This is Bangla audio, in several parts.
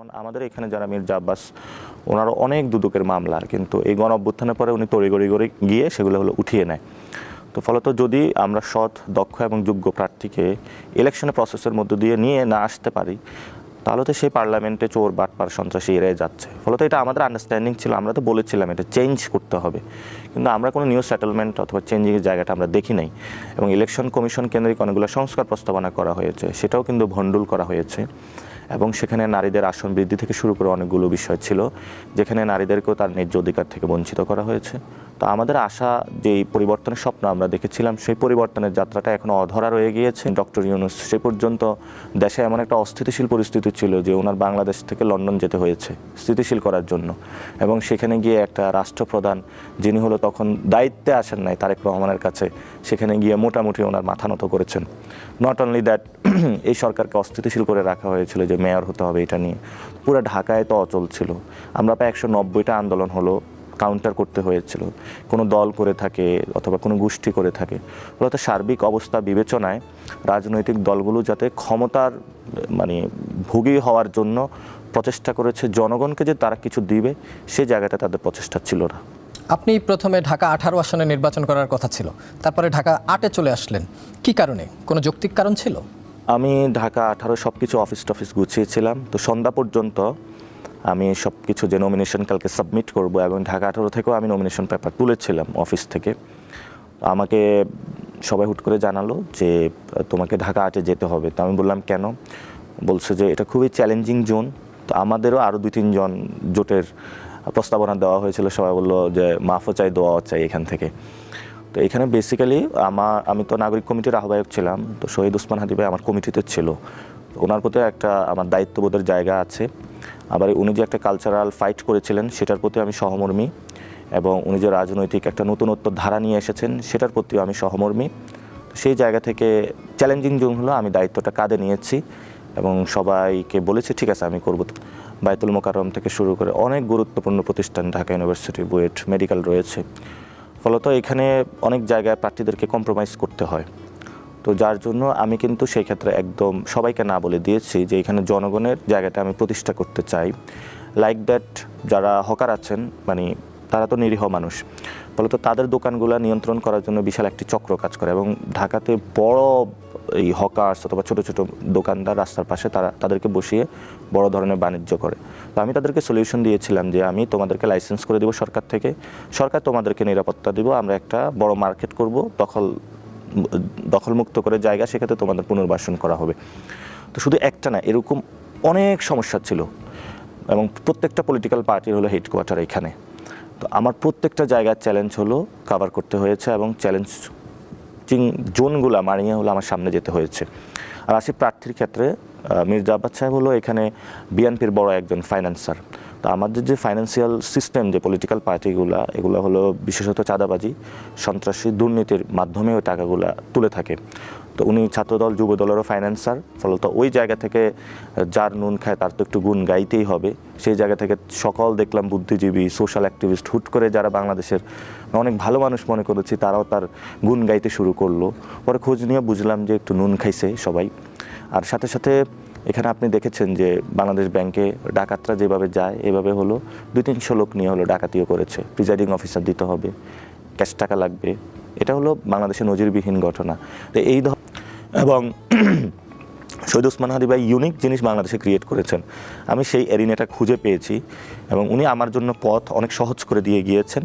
যেমন আমাদের এখানে যারা মির্জা আব্বাস, ওনারও অনেক দুদকের মামলা, কিন্তু এই গণ অভ্যুত্থানের পরে উনি তড়িঘড়ি করে গিয়ে সেগুলো উঠিয়ে নেয়। তো ফলত যদি আমরা সৎ, দক্ষ এবং যোগ্য প্রার্থীকে ইলেকশনের প্রসেসের মধ্য দিয়ে নিয়ে না আসতে পারি, তাহলে তো সেই পার্লামেন্টে চোর, বাটপার, সন্ত্রাসী এড়িয়ে যাচ্ছে। ফলত এটা আমাদের আন্ডারস্ট্যান্ডিং ছিল, আমরা তো বলেছিলাম এটা চেঞ্জ করতে হবে, কিন্তু আমরা কোনো নিউ সেটেলমেন্ট অথবা চেঞ্জিংয়ের জায়গাটা আমরা দেখি নাই। এবং ইলেকশন কমিশন কেন্দ্রিক অনেকগুলো সংস্কার প্রস্তাবনা করা হয়েছে, সেটাও কিন্তু ভণ্ডুল করা হয়েছে। এবং সেখানে নারীদের আসন বৃদ্ধি থেকে শুরু করে অনেকগুলো বিষয় ছিল, যেখানে নারীদেরকেও তার ন্যায্য অধিকার থেকে বঞ্চিত করা হয়েছে। তো আমাদের আশা, যেই পরিবর্তনের স্বপ্ন আমরা দেখেছিলাম, সেই পরিবর্তনের যাত্রাটা এখনও অধরা রয়ে গিয়েছে। ডক্টর ইউনূস সে পর্যন্ত দেশে এমন একটা অস্থিতিশীল পরিস্থিতি ছিল যে ওনার বাংলাদেশ থেকে লন্ডন যেতে হয়েছে স্থিতিশীল করার জন্য। এবং সেখানে গিয়ে একটা রাষ্ট্রপ্রধান, যিনি হলো তখন দায়িত্বে আসেন নাই, তারেক রহমানের কাছে সেখানে গিয়ে মোটামুটি ওনার মাথা নত করেছেন। নট অনলি দ্যাট, এই সরকারকে অস্থিতিশীল করে রাখা হয়েছিল যে মেয়র হতে হবে, এটা নিয়ে পুরো ঢাকায় তো অচল ছিল। আমরা প্রায় 190টা আন্দোলন হলো, কাউন্টার করতে হয়েছিল। কোনো দল করে থাকে অথবা কোনো গোষ্ঠী করে থাকে, ফলত সার্বিক অবস্থা বিবেচনায় রাজনৈতিক দলগুলো যাতে ক্ষমতার ভোগী হওয়ার জন্য প্রচেষ্টা করেছে, জনগণকে যে তারা কিছু দিবে সেই জায়গাটা তাদের প্রচেষ্টা ছিল না। আপনি প্রথমে ঢাকা 18 আসনে নির্বাচন করার কথা ছিল, তারপরে ঢাকা 8-এ চলে আসলেন, কি কারণে? কোনো যৌক্তিক কারণ ছিল? আমি ঢাকা 18 সব কিছু অফিস টফিস গুছিয়েছিলাম, তো সন্ধ্যা পর্যন্ত আমি সব কিছু যে নমিনেশন কালকে সাবমিট করব, এবং ঢাকা 18 থেকেও আমি নমিনেশন পেপার তুলেছিলাম অফিস থেকে। আমাকে সবাই হুট করে জানালো যে তোমাকে ঢাকা 8-এ যেতে হবে। তো আমি বললাম কেন? বলছে যে এটা খুবই চ্যালেঞ্জিং জোন। তো আমাদেরও আরও 2-3 জন জোটের প্রস্তাবনা দেওয়া হয়েছিল, সবাই বললো যে মাফও চাই, দোয়াও চাই এখান থেকে। তো এখানে বেসিক্যালি আমি তো নাগরিক কমিটির আহ্বায়ক ছিলাম, তো শহীদ ওসমান হাদী ভাই আমার কমিটিতে ছিল। ওনার প্রতি একটা আমার দায়িত্ববোধের জায়গা আছে। আবার উনি যে একটা কালচারাল ফাইট করেছিলেন সেটার প্রতি আমি সহমর্মী, এবং উনি যে রাজনৈতিক একটা নতুনত্ব ধারা নিয়ে এসেছেন সেটার প্রতিও আমি সহমর্মী। সেই জায়গা থেকে চ্যালেঞ্জিং জোন হলো, আমি দায়িত্বটা কাঁধে নিয়েছি এবং সবাইকে বলেছি ঠিক আছে আমি করব। বায়তুল মোকাররম থেকে শুরু করে অনেক গুরুত্বপূর্ণ প্রতিষ্ঠান, ঢাকা ইউনিভার্সিটি, বুয়েট, মেডিকেল রয়েছে। ফলত এখানে অনেক জায়গায় প্রার্থীদেরকে কম্প্রোমাইজ করতে হয়। তো যার জন্য আমি কিন্তু সেই ক্ষেত্রে একদম সবাইকে না বলে দিয়েছি যে এখানে জনগণের জায়গাটা আমি প্রতিষ্ঠা করতে চাই। লাইক দ্যাট, যারা হকার আছেন তারা তো নিরীহ মানুষ, ফলত তাদের দোকানগুলো নিয়ন্ত্রণ করার জন্য বিশাল একটি চক্র কাজ করে। এবং ঢাকাতে বড় এই হকার্স অথবা ছোটো ছোটো দোকানদার রাস্তার পাশে তাদেরকে বসিয়ে বড় ধরনের বাণিজ্য করে। তো আমি তাদেরকে সলিউশন দিয়েছিলাম যে আমি তোমাদেরকে লাইসেন্স করে দেবো সরকার থেকে, সরকার তোমাদেরকে নিরাপত্তা দিব, আমরা একটা বড় মার্কেট করব, দখলমুক্ত করে জায়গা, সেক্ষেত্রে তোমাদের পুনর্বাসন করা হবে। তো শুধু একটা না, এরকম অনেক সমস্যা ছিল, এবং প্রত্যেকটা পলিটিক্যাল পার্টির হলো হেডকোয়ার্টার এখানে। তো আমার প্রত্যেকটা জায়গার চ্যালেঞ্জ হলো কভার করতে হয়েছে, এবং চ্যালেঞ্জিং জোনগুলো মারিয়ে হলো আমার সামনে যেতে হয়েছে। আর আসি প্রার্থীর ক্ষেত্রে, মির্জা আব্বাস সাহেব হলো এখানে বিএনপির বড় একজন ফাইন্যান্সার। তো আমাদের যে ফাইন্যান্সিয়াল সিস্টেম, যে পলিটিক্যাল পার্টিগুলো, এগুলো হলো বিশেষত চাঁদাবাজি, সন্ত্রাসী, দুর্নীতির মাধ্যমে ওই টাকাগুলো তুলে থাকে। তো উনি ছাত্রদল, যুবদলেরও ফাইন্যান্সার, ফলত ওই জায়গা থেকে যার নুন খায় তার তো একটু গুণ গাইতেই হবে। সেই জায়গা থেকে সকল দেখলাম বুদ্ধিজীবী, সোশ্যাল অ্যাক্টিভিস্ট, হুট করে যারা বাংলাদেশের অনেক ভালো মানুষ মনে করেছি, তারাও তার গুণ গাইতে শুরু করলো। পরে খোঁজ নিয়ে বুঝলাম যে একটু নুন খাইছে সবাই। আর সাথে সাথে এখানে আপনি দেখেছেন যে বাংলাদেশ ব্যাংকে ডাকাতরা যেভাবে যায়, এভাবে হলো 200-300 লোক নিয়ে হলো ডাকাতিও করেছে। প্রিজাইডিং অফিসার দিতে হবে, ক্যাশ টাকা লাগবে, এটা হলো বাংলাদেশের নজিরবিহীন ঘটনা। তো এবং শহীদ ওসমান হাদী ভাই ইউনিক জিনিস বাংলাদেশে ক্রিয়েট করেছেন, আমি সেই এরিনাটা খুঁজে পেয়েছি, এবং উনি আমার জন্য পথ অনেক সহজ করে দিয়ে গিয়েছেন।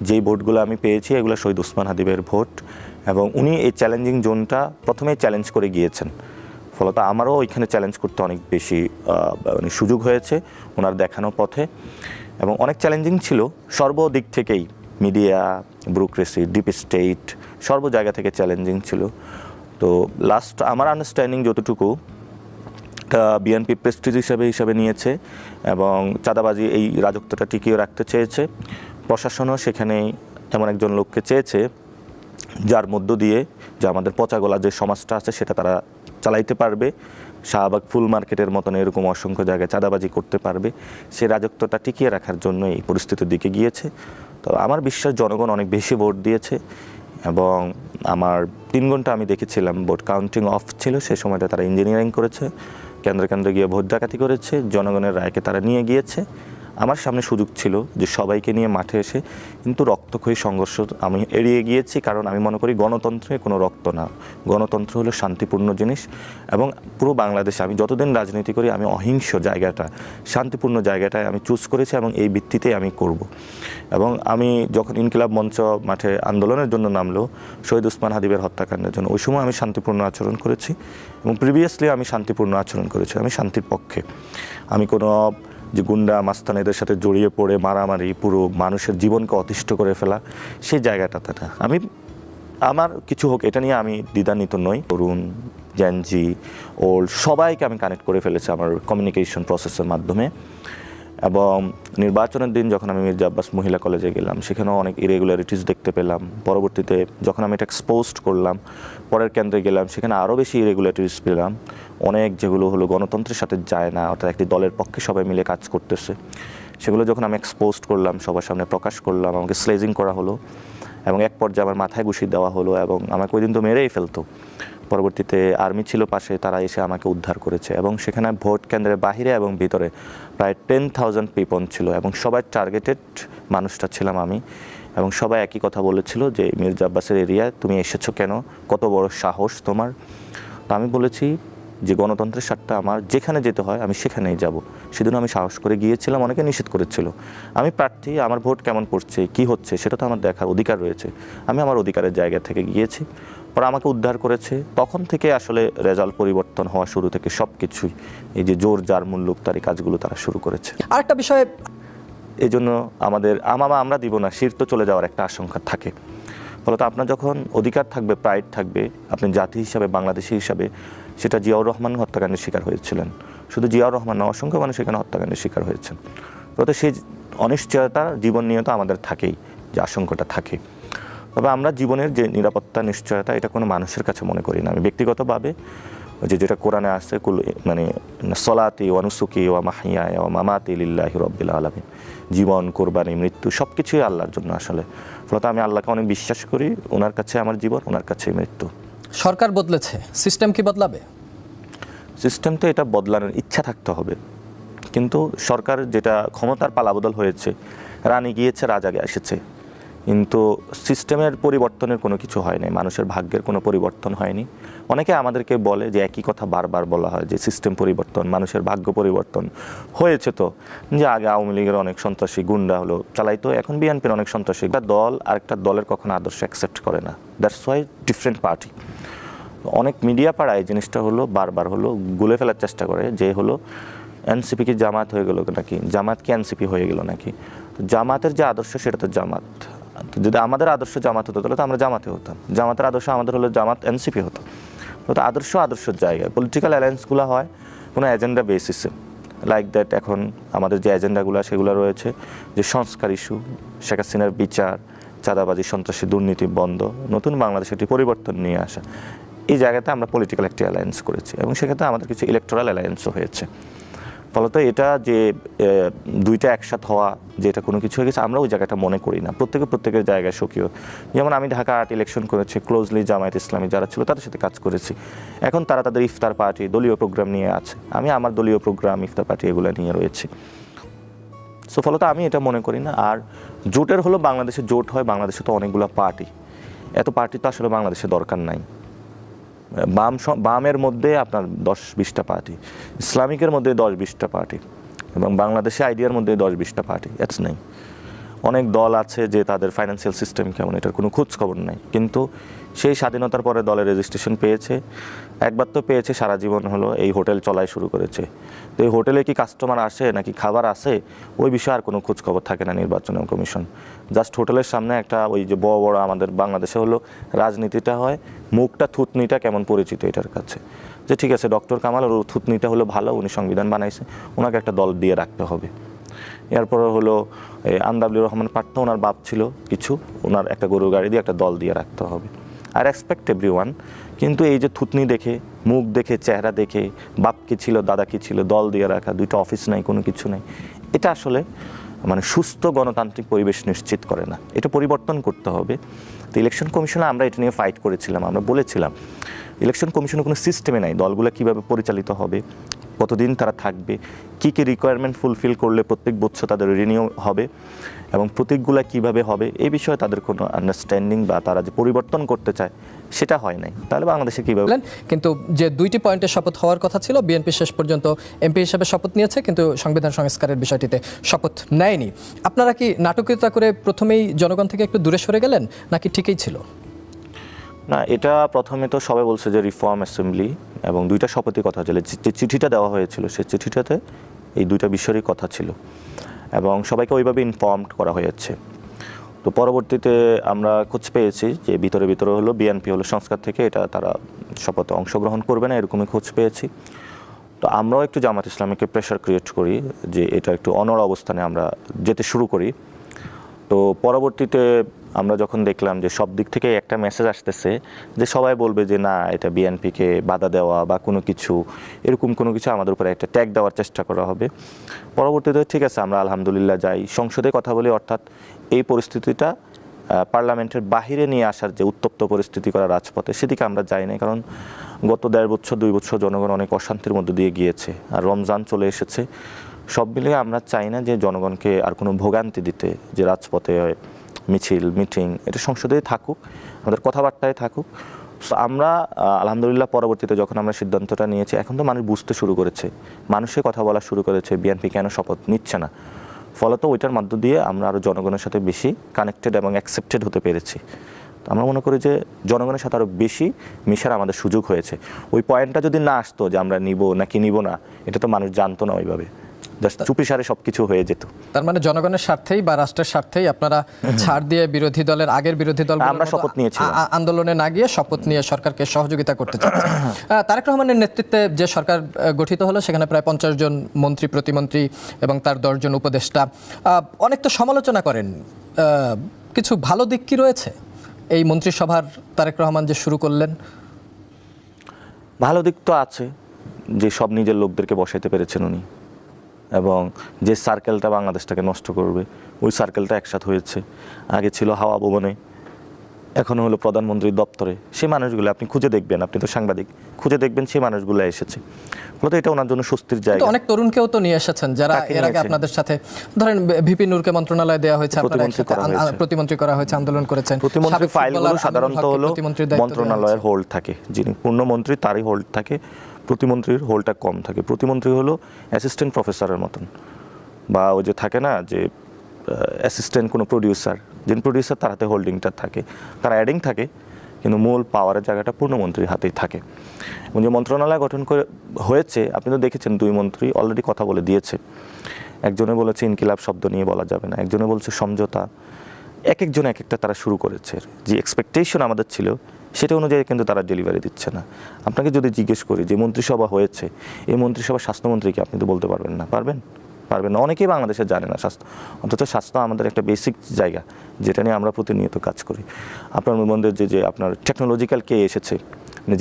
যেই ভোটগুলো আমি পেয়েছি এগুলো শহীদ ওসমান হাদী ভাইয়ের ভোট, এবং উনি এই চ্যালেঞ্জিং জোনটা প্রথমেই চ্যালেঞ্জ করে গিয়েছেন। ফলত আমারও ওইখানে চ্যালেঞ্জ করতে অনেক বেশি সুযোগ হয়েছে ওনার দেখানো পথে, এবং অনেক চ্যালেঞ্জিং ছিল সর্বদিক থেকেই, মিডিয়া, ব্যুরোক্রেসি, ডিপ স্টেট, সর্ব জায়গা থেকে চ্যালেঞ্জিং ছিল। তো লাস্ট আমার আন্ডারস্ট্যান্ডিং যতটুকু, বিএনপি প্রেস্টিজ হিসাবে নিয়েছে, এবং চাঁদাবাজি এই রাজত্বটা টিকিয়ে রাখতে চেয়েছে। প্রশাসনও সেখানে এমন একজন লোককে চেয়েছে যার মধ্য দিয়ে যে আমাদের পচাগোলা যে সমাজটা আছে সেটা তারা চালাইতে পারবে, শাহবাগ ফুল মার্কেটের মতন এরকম অসংখ্য জায়গায় চাঁদাবাজি করতে পারবে। সে রাজত্বটা টিকিয়ে রাখার জন্য এই পরিস্থিতির দিকে গিয়েছে। তো আমার বিশ্বাস জনগণ অনেক বেশি ভোট দিয়েছে, এবং আমার 3 ঘন্টা আমি দেখেছিলাম ভোট কাউন্টিং অফ ছিল, সে সময়টা তারা ইঞ্জিনিয়ারিং করেছে। কেন্দ্রে কেন্দ্রে গিয়ে ভোট ডাকাতি করেছে, জনগণের রায়কে তারা নিয়ে গিয়েছে। আমার সামনে সুযোগ ছিল যে সবাইকে নিয়ে মাঠে এসে কিন্তু রক্তক্ষয়ী সংঘর্ষ আমি এড়িয়ে গিয়েছি, কারণ আমি মনে করি গণতন্ত্রে কোনো রক্ত না, গণতন্ত্র হলো শান্তিপূর্ণ জিনিস। এবং পুরো বাংলাদেশে আমি যতদিন রাজনীতি করি আমি অহিংস জায়গাটা, শান্তিপূর্ণ জায়গাটায় আমি চুজ করেছি এবং এই ভিত্তিতেই আমি করব। এবং আমি যখন ইনকিলাব মঞ্চ মাঠে আন্দোলনের জন্য নামলো শহীদ ওসমান হাদিবের হত্যাকাণ্ডের জন্য, ওই সময় আমি শান্তিপূর্ণ আচরণ করেছি এবং প্রিভিয়াসলি আমি শান্তিপূর্ণ আচরণ করেছি। আমি শান্তির পক্ষে, আমি কোনো যে গুন্ডা মাস্তান এদের সাথে জড়িয়ে পড়ে মারামারি, পুরো মানুষের জীবনকে অতিষ্ঠ করে ফেলা, সেই জায়গাটাতে না। আমি আমার কিছু হোক এটা নিয়ে আমি দ্বিধান্বিত নই। তরুণ, জেনজি, ওল্ড সবাইকে আমি কানেক্ট করে ফেলেছি আমার কমিউনিকেশন প্রসেসের মাধ্যমে। এবং নির্বাচনের দিন যখন আমি মির্জা আব্বাস মহিলা কলেজে গেলাম, সেখানেও অনেক ইরেগুলারিটিস দেখতে পেলাম। পরবর্তীতে যখন আমি এটা এক্সপোজড করলাম, পরের কেন্দ্রে গেলাম, সেখানে আরও বেশি ইরেগুলারিটিস পেলাম, অনেক যেগুলো হলো গণতন্ত্রের সাথে যায় না, অর্থাৎ একটি দলের পক্ষে সবাই মিলে কাজ করতেছে। সেগুলো যখন আমি এক্সপোজড করলাম, সবার সামনে প্রকাশ করলাম, আমাকে স্লেজিং করা হলো এবং এক পর্যায়ে আমার মাথায় ঘুষি দেওয়া হলো এবং আমাকে ওই দিন তো মেরেই ফেলতো। পরবর্তীতে আর্মি ছিল পাশে, তারা এসে আমাকে উদ্ধার করেছে এবং সেখানে ভোট কেন্দ্রের বাহিরে এবং ভিতরে প্রায় 10,000 পিপল ছিল এবং সবাই টার্গেটেড মানুষটা ছিলাম আমি। এবং সবাই একই কথা বলেছিল যে মির্জা আব্বাসের এরিয়ায় তুমি এসেছো কেন, কত বড় সাহস তোমার। তো আমি বলেছি যে গণতন্ত্রের স্বার্থে আমার যেখানে যেতে হয় আমি সেখানেই যাব। সেদিন আমি সাহস করে গিয়েছিলাম, অনেকে নিষেধ করেছিল। আমি প্রার্থী, আমার ভোট কেমন পড়ছে, কি হচ্ছে সেটা তো আমার দেখার অধিকার রয়েছে। আমি আমার অধিকারের জায়গা থেকে গিয়েছি, পরে আমাকে উদ্ধার করেছে। তখন থেকে আসলে রেজাল্ট পরিবর্তন হওয়া শুরু থেকে সব কিছুই এই যে জোর যার মুল্লুক তার এই কাজগুলো তারা শুরু করেছে। আরেকটা বিষয়ে এই জন্য আমাদের আমরা দিব না, শির তো চলে যাওয়ার একটা আশঙ্কা থাকে। ফলত আপনার যখন অধিকার থাকবে, প্রাইড থাকবে, আপনি জাতি হিসাবে, বাংলাদেশি হিসাবে, সেটা জিয়াউর রহমান হত্যাকাণ্ডের শিকার হয়েছিলেন। শুধু জিয়াউর রহমান না, অসংখ্য মানুষ এখানে হত্যাকাণ্ডের শিকার হয়েছেন। ফলত সেই অনিশ্চয়তা জীবন নিয়ে তো আমাদের থাকেই, যে আশঙ্কাটা থাকে। তবে আমরা জীবনের যে নিরাপত্তা, নিশ্চয়তা, এটা কোনো মানুষের কাছে মনে করি না। আমি ব্যক্তিগতভাবে যেটা কোরআনে আছে, মানে সলাতি ওয়া নুসুকি ওয়া মাহিয়া ওয়া মামাতি লিল্লাহি রাব্বিল আলামিন, জীবন, কোরবানি, মৃত্যু সব কিছুই আল্লাহর জন্য আসলে। ফলত আমি আল্লাহকে অনেক বিশ্বাস করি, ওনার কাছে আমার জীবন, ওনার কাছে মৃত্যু। সরকার বদলেছে, সিস্টেম কি বদলাবে? সিস্টেম তো এটা বদলানোর ইচ্ছা থাকতে হবে, কিন্তু সরকার যেটা ক্ষমতার পালাবদল হয়েছে, রানী গিয়েছে রাজা এসেছে, কিন্তু সিস্টেমের পরিবর্তনের কোনো কিছু হয়নি, মানুষের ভাগ্যের কোনো পরিবর্তন হয়নি। অনেকে আমাদেরকে বলে যে একই কথা বারবার বলা হয় যে সিস্টেম পরিবর্তন, মানুষের ভাগ্য পরিবর্তন হয়েছে। তো যে আগে আওয়ামী লীগের অনেক সন্ত্রাসী গুন্ডা হলো চালাইতো, এখন বিএনপির অনেক সন্ত্রাসী। একটা দল আরেকটা দলের কখনো আদর্শ অ্যাকসেপ্ট করে না, দ্যাটস ওয়াই ডিফারেন্ট পার্টি। অনেক মিডিয়া পাড়ায় এই জিনিসটা হলো বারবার হলো গুলে ফেলার চেষ্টা করে, যে হলো এনসিপি কি জামাত হয়ে গেল নাকি, জামাত কি এনসিপি হয়ে গেল নাকি। জামাতের যে আদর্শ সেটা তো জামাত। যদি আমাদের আদর্শ জামাত হতো তাহলে তো আমরা জামাতে হতাম, জামাতের আদর্শ আমাদের হলো জামাত এনসিপি হতো। তো আদর্শের জায়গায় পলিটিক্যাল অ্যালায়েন্সগুলো হয় কোনো এজেন্ডা বেসিসে, লাইক দ্যাট। এখন আমাদের যে এজেন্ডাগুলো সেগুলো রয়েছে যে সংস্কার ইস্যু, শেখ হাসিনার বিচার, চাঁদাবাজি, সন্ত্রাসী, দুর্নীতি বন্ধ, নতুন বাংলাদেশে একটি পরিবর্তন নিয়ে আসা। এই জায়গাতে আমরা পলিটিক্যাল একটি অ্যালায়েন্স করেছি এবং সেক্ষেত্রে আমাদের কিছু ইলেকটোরাল অ্যালায়েন্সও হয়েছে। ফলত এটা যে দুইটা একসাথ হওয়া, যে এটা কোনো কিছু হয়ে গেছে, আমরা ওই জায়গাটা মনে করি না। প্রত্যেকের জায়গায় স্বকীয়। যেমন আমি ঢাকা আর্ট ইলেকশন করেছি, ক্লোজলি জামায়াত ইসলামী যারা ছিল তাদের সাথে কাজ করেছি। এখন তারা তাদের ইফতার পার্টি, দলীয় প্রোগ্রাম নিয়ে আছে, আমি আমার দলীয় প্রোগ্রাম, ইফতার পার্টি এগুলো নিয়ে রয়েছি। সো ফলত আমি এটা মনে করি না। আর জোটের হলো বাংলাদেশে জোট হয়, বাংলাদেশে তো অনেকগুলো পার্টি, এত পার্টি তো আসলে বাংলাদেশে দরকার নাই। বামের মধ্যে আপনার 10-20টা পার্টি, ইসলামিকের মধ্যে 10-20টা পার্টি, এবং বাংলাদেশে আইডিয়ার মধ্যে 10-20টা পার্টি, এটস নেই। অনেক দল আছে যে তাদের ফাইন্যান্সিয়াল সিস্টেম কেমন এটার কোনো খোঁজ খবর নাই, কিন্তু সেই স্বাধীনতার পরে দলের রেজিস্ট্রেশন পেয়েছে, একবার তো পেয়েছে, সারা জীবন হলো এই হোটেল চলাই শুরু করেছে। তো এই হোটেলে কি কাস্টমার আসে নাকি খাবার আসে, ওই বিষয়ে আর কোনো খোঁজ খবর থাকে না নির্বাচন কমিশন। জাস্ট হোটেলের সামনে একটা ওই যে বড় আমাদের বাংলাদেশে হলো রাজনীতিটা হয়, মুখটা থুতনিটা কেমন পরিচিত এটার কাছে, যে ঠিক আছে ডক্টর কামাল ওর থুতনিটা হলো ভালো, উনি সংবিধান বানাইছে, ওনাকে একটা দল দিয়ে রাখতে হবে। এরপরে হলো আন্দাবুর রহমান পাট্টা, ওনার বাপ ছিল কিছু, ওনার একটা গরুর গাড়ি দিয়ে একটা দল দিয়ে রাখতে হবে। আর রেসপেক্ট এভরিওয়ান, কিন্তু এই যে থুতনি দেখে, মুখ দেখে, চেহারা দেখে, বাপ কি ছিল, দাদা কি ছিল, দল দিয়ে রাখা, দুইটা অফিস নাই, কোনো কিছু নাই, এটা আসলে মানে সুস্থ গণতান্ত্রিক পরিবেশ নিশ্চিত করে না। এটা পরিবর্তন করতে হবে। তো ইলেকশন কমিশনে আমরা এটা নিয়ে ফাইট করেছিলাম, আমরা বলেছিলাম ইলেকশন কমিশনে কোনো সিস্টেমে নাই, দলগুলো কীভাবে পরিচালিত হবে, কতদিন তারা থাকবে, কী কী রিকোয়ারমেন্ট ফুলফিল করলে প্রত্যেক বছর তাদের রিনিউ হবে এবং প্রতীকগুলো কিভাবে হবে, এই বিষয়ে তাদের কোনো আন্ডারস্ট্যান্ডিং বা তারা যে পরিবর্তন করতে চায় সেটা হয় নাই। তাহলে বাংলাদেশে কীভাবে? কিন্তু যে 2টি পয়েন্টে শপথ হওয়ার কথা ছিল, বিএনপি শেষ পর্যন্ত এমপি হিসেবে শপথ নিয়েছে, কিন্তু সংবিধান সংস্কারের বিষয়টিতে শপথ নেয়নি। আপনারা কি নাটকীয়তা করে প্রথমেই জনগণ থেকে একটু দূরে সরে গেলেন, নাকি ঠিকই ছিল? না, এটা প্রথমে তো সবাই বলছে যে রিফর্ম অ্যাসেম্বলি এবং 2টা শপথের কথা ছিল। যে চিঠিটা দেওয়া হয়েছিল সেই চিঠিটাতে এই 2টা বিষয়েরই কথা ছিল এবং সবাইকে ওইভাবে ইনফর্মড করা হয়েছে। তো পরবর্তীতে আমরা খোঁজ পেয়েছি যে ভিতরে হলো বিএনপি হলো সংস্কার থেকে এটা তারা শপথে অংশগ্রহণ করবে না, এরকমই খোঁজ পেয়েছি। তো আমরাও একটু জামাত ইসলামীকে প্রেশার ক্রিয়েট করি যে এটা একটু অনড় অবস্থানে আমরা যেতে শুরু করি। তো পরবর্তীতে আমরা যখন দেখলাম যে সব দিক থেকে একটা মেসেজ আসতেছে যে সবাই বলবে যে না, এটা বিএনপিকে বাধা দেওয়া বা কোনো কিছু এরকম কোনো কিছু আমাদের উপরে একটা ট্যাগ দেওয়ার চেষ্টা করা হবে, পরবর্তীতে ঠিক আছে আমরা আলহামদুলিল্লাহ যাই, সংসদে কথা বলি, অর্থাৎ এই পরিস্থিতিটা পার্লামেন্টের বাহিরে নিয়ে আসার যে উত্তপ্ত পরিস্থিতি করা রাজপথে, সেদিকে আমরা যাই না। কারণ গত 1.5 বছর 2 বছর জনগণ অনেক অশান্তির মধ্যে দিয়ে গিয়েছে, আর রমজান চলে এসেছে। সব মিলিয়ে আমরা চাই না যে জনগণকে আর কোনো ভোগান্তি দিতে, যে রাজপথে মিছিল মিটিং এটা সংসদেই থাকুক, আমাদের কথাবার্তায় থাকুক। সো আমরা আলহামদুলিল্লাহ পরবর্তীতে যখন আমরা সিদ্ধান্তটা নিয়েছি, এখন তো মানুষ বুঝতে শুরু করেছে, মানুষের কথা বলা শুরু করেছে বিএনপি কেন শপথ নিচ্ছে না। ফলত ওইটার মধ্য দিয়ে আমরা আরও জনগণের সাথে বেশি কানেক্টেড এবং অ্যাকসেপ্টেড হতে পেরেছি। আমরা মনে করি যে জনগণের সাথে আরও বেশি মিশার আমাদের সুযোগ হয়েছে। ওই পয়েন্টটা যদি না আসতো যে আমরা নিব নাকি নিব না, এটা তো মানুষ জানতো না ওইভাবে, জাস্ট চুপিসারে সবকিছু হয়ে যেত। তার মানে জনগণের স্বার্থেই বা রাষ্ট্রের স্বার্থেই আপনারা ছাড় দিয়ে বিরোধী দলের আগের বিরোধী দল আমরা শপথ নিয়েছিলাম, আন্দোলনে না গিয়ে শপথ নিয়ে সরকারকে সহযোগিতা করতে চাচ্ছেন। তারেক রহমানের নেতৃত্বে যে সরকার গঠিত হলো সেখানে প্রায় 50 জন মন্ত্রী প্রতিমন্ত্রী এবং তার 10 জন উপদেষ্টা। অনেক তো সমালোচনা করেন, কিছু ভালো দিক কি রয়েছে এই মন্ত্রিসভার তারেক রহমান যে শুরু করলেন? ভালো দিক তো আছে, যে সব নিজের লোকদেরকে বসাইতে পেরেছেন উনি, এবং যে সার্কেলটা বাংলাদেশটাকে নষ্ট করবে ওই সার্কেলটা একসাথে হয়েছে। আগে ছিল হাওয়া ভবনে, এখন হলো প্রধানমন্ত্রীর দপ্তরে। সেই মানুষগুলো আপনি খুঁজে দেখবেন, আপনি তো সাংবাদিক, খুঁজে দেখবেন সেই মানুষগুলো এসেছে। ফলত এটা ওনার জন্য স্বস্তির জায়গা। অনেক তরুণকেও তো নিয়ে এসেছেন যারা এর আগে আপনাদের সাথে, ধরেন ভিপি নূরকে মন্ত্রণালয় দেওয়া হয়েছে, প্রতিমন্ত্রী করা হয়েছে, আন্দোলন করেছেন। প্রতিমন্ত্রী ফাইলগুলো সাধারণত হলো মন্ত্রণালয়ের হোল্ড থাকে, যিনি পূর্ণমন্ত্রী তারই হোল্ড থাকে, প্রতিমন্ত্রীর হোল্ডটা কম থাকে। প্রতিমন্ত্রী হলো অ্যাসিস্ট্যান্ট প্রফেসরের মতন, বা ওই যে থাকে না যে অ্যাসিস্ট্যান্ট কোনো প্রডিউসার, যিনি প্রডিউসার তার হাতে হোল্ডিংটা থাকে, তার অ্যাডিং থাকে, কিন্তু মূল পাওয়ারের জায়গাটা পূর্ণমন্ত্রীর হাতেই থাকে। এবং যে মন্ত্রণালয় গঠন করে হয়েছে, আপনি তো দেখেছেন 2 মন্ত্রী অলরেডি কথা বলে দিয়েছে। একজনে বলেছে ইনকিলাব শব্দ নিয়ে বলা যাবে না, একজনে বলছে সমঝোতা। এক একজন এক একটা তারা শুরু করেছে। যে এক্সপেকটেশন আমাদের ছিল সেটা অনুযায়ী কিন্তু তারা ডেলিভারি দিচ্ছে না। আপনাকে যদি জিজ্ঞেস করি যে মন্ত্রিসভা হয়েছে, এই মন্ত্রিসভা স্বাস্থ্যমন্ত্রীকে আপনি তো বলতে পারবেন না, পারবেন না। অনেকেই বাংলাদেশে জানে না স্বাস্থ্য, অথচ স্বাস্থ্য আমাদের একটা বেসিক জায়গা, যেটা নিয়ে আমরা প্রতিনিয়ত কাজ করি। আপনার মধ্যে যে আপনার টেকনোলজিক্যাল কে এসেছে,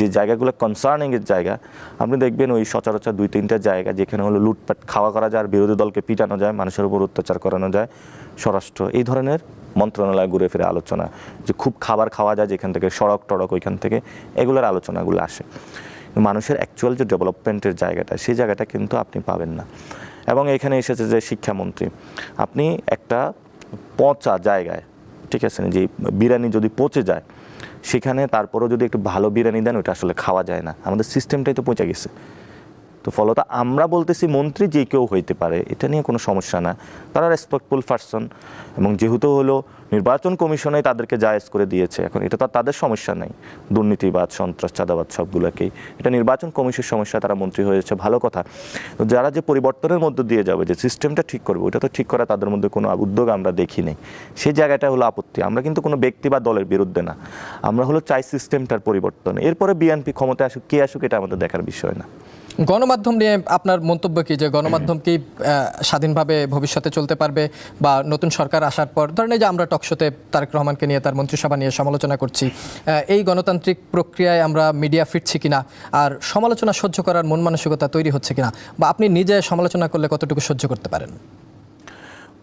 যে জায়গাগুলো কনসার্নিংয়ের জায়গা, আপনি দেখবেন ওই সচরাচর 2-3টা জায়গা যেখানে হলো লুটপাট খাওয়া করা যায়, আর বিরোধী দলকে পিটানো যায়, মানুষের উপর অত্যাচার করানো যায়, স্বরাষ্ট্র এই ধরনের মন্ত্রণালয় ঘুরে ফিরে আলোচনা, যে খুব খাবার খাওয়া যায় যেখান থেকে, সড়ক টড়ক ওইখান থেকে, এগুলোর আলোচনাগুলো আসে। মানুষের অ্যাকচুয়াল যে ডেভেলপমেন্টের জায়গাটা, সেই জায়গাটা কিন্তু আপনি পাবেন না। এবং এখানে এসেছে যে শিক্ষামন্ত্রী, আপনি একটা পচা জায়গায়, ঠিক আছে, যে বিরিয়ানি যদি পচে যায় সেখানে তারপরেও যদি একটু ভালো বিরিয়ানি দেন, ওটা আসলে খাওয়া যায় না। আমাদের সিস্টেমটাই তো পচে গেছে। তো ফলত আমরা বলতেছি মন্ত্রী যে কেউ হইতে পারে, এটা নিয়ে কোনো সমস্যা না, তারা রেসপেক্টফুল পারসন, এবং যেহেতু হলো নির্বাচন কমিশনে তাদেরকে জায়েজ করে দিয়েছে, এখন এটা তো তাদের সমস্যা নেই, দুর্নীতিবাদ সন্ত্রাস চাঁদাবাদ সবগুলোকেই, এটা নির্বাচন কমিশনের সমস্যা, তারা মন্ত্রী হয়েছে, ভালো কথা। তো যারা যে পরিবর্তনের মধ্যে দিয়ে যাবে, যে সিস্টেমটা ঠিক করবে, ওটা তো ঠিক করা তাদের মধ্যে কোনো উদ্যোগ আমরা দেখি নেই। সেই জায়গাটা হলো আপত্তি। আমরা কিন্তু কোনো ব্যক্তি বা দলের বিরুদ্ধে না, আমরা হলো চাই সিস্টেমটার পরিবর্তন। এরপরে বিএনপি ক্ষমতায় আসুক, কে আসুক, এটা আমাদের দেখার বিষয় না। গণমাধ্যম নিয়ে আপনার মন্তব্য কি, যে গণমাধ্যম কি স্বাধীনভাবে ভবিষ্যতে চলতে পারবে, বা নতুন সরকার আসার পর, ধরেন এই যে আমরা টকশোতে তারেক রহমানকে নিয়ে তার মন্ত্রিসভা নিয়ে সমালোচনা করছি, এই গণতান্ত্রিক প্রক্রিয়ায় আমরা মিডিয়া ফিরছি কিনা, আর সমালোচনা সহ্য করার মন মানসিকতা তৈরি হচ্ছে কিনা, বা আপনি নিজে সমালোচনা করলে কতটুকু সহ্য করতে পারেন?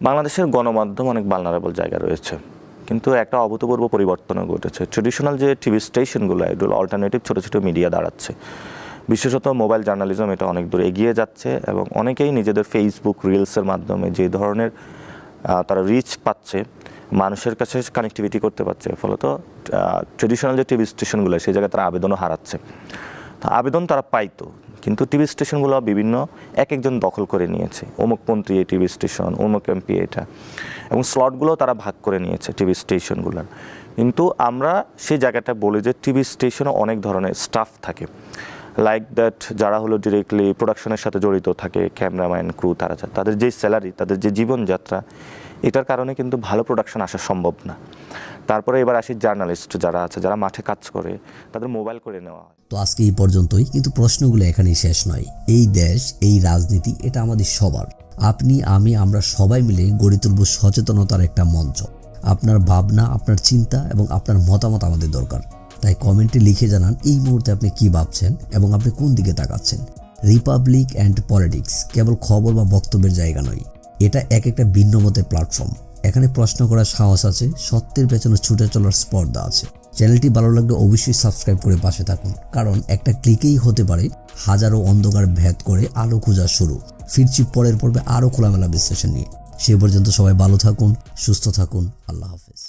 বাংলাদেশের গণমাধ্যম অনেক ভালনারেবল জায়গা রয়েছে, কিন্তু একটা অভূতপূর্ব পরিবর্তনও ঘটেছে। ট্রেডিশনাল যে টিভি স্টেশনগুলো, এগুলো অল্টারনেটিভ ছোটো ছোটো মিডিয়া দাঁড়াচ্ছে, বিশেষত মোবাইল জার্নালিজম এটা অনেক দূর এগিয়ে যাচ্ছে এবং অনেকেই নিজেদের ফেসবুক রিলসের মাধ্যমে যে ধরনের তারা রিচ পাচ্ছে, মানুষের কাছে কানেক্টিভিটি করতে পারছে, ফলত ট্রেডিশনাল যে টিভি স্টেশনগুলো সেই জায়গায় তারা আবেদনও হারাচ্ছে। আবেদন তারা পাইতো, কিন্তু টিভি স্টেশনগুলো বিভিন্ন একজন দখল করে নিয়েছে, অমুক মন্ত্রী এই টিভি স্টেশন, অমুক এমপি এটা, এবং স্লটগুলো তারা ভাগ করে নিয়েছে টিভি স্টেশনগুলোর। কিন্তু আমরা সেই জায়গাটা বলি যে টিভি স্টেশনে অনেক ধরনের স্টাফ থাকে, লাইক দ্যাট যারা হলো ডিরেক্টলি প্রোডাকশনের সাথে জড়িত থাকে, ক্যামেরাম্যান, ক্রু, তাদের যে স্যালারি, তাদের যে জীবনযাত্রা, এটার কারণে কিন্তু ভালো প্রোডাকশন আসা সম্ভব না। তারপরে এবার আসি জার্নালিস্ট যারা আছে, যারা মাঠে কাজ করে, তাদের মোবাইল করে নেওয়া হয়। তো আজকে এই পর্যন্তই, কিন্তু প্রশ্নগুলো এখানেই শেষ নয়। এই দেশ, এই রাজনীতি, এটা আমাদের সবার। আপনি, আমি, আমরা সবাই মিলে গড়ে তুলব সচেতনতার একটা মঞ্চ। আপনার ভাবনা, আপনার চিন্তা এবং আপনার মতামত আমাদের দরকার। তাই কমেন্টে লিখে জানান এই মুহূর্তে আপনি কি ভাবছেন এবং আপনি কোন দিকে তাকাচ্ছেন। রিপাবলিক অ্যান্ড পলিটিক্স কেবল খবর বা বক্তব্যের জায়গা নয়, এটা একটা ভিন্ন মতের প্ল্যাটফর্ম। এখানে প্রশ্ন করার সাহস আছে, সত্যের পেছনে ছুটে চলার স্পর্ধা আছে। চ্যানেলটি ভালো লাগলে অবশ্যই সাবস্ক্রাইব করে পাশে থাকুন, কারণ একটা ক্লিকেই হতে পারে হাজারো অন্ধকার ভেদ করে আলো খোঁজা শুরু। ফিরছি পরের পর্বে আরও খোলামেলা বিশ্লেষণ নিয়ে। সে পর্যন্ত সবাই ভালো থাকুন, সুস্থ থাকুন। আল্লাহ হাফেজ।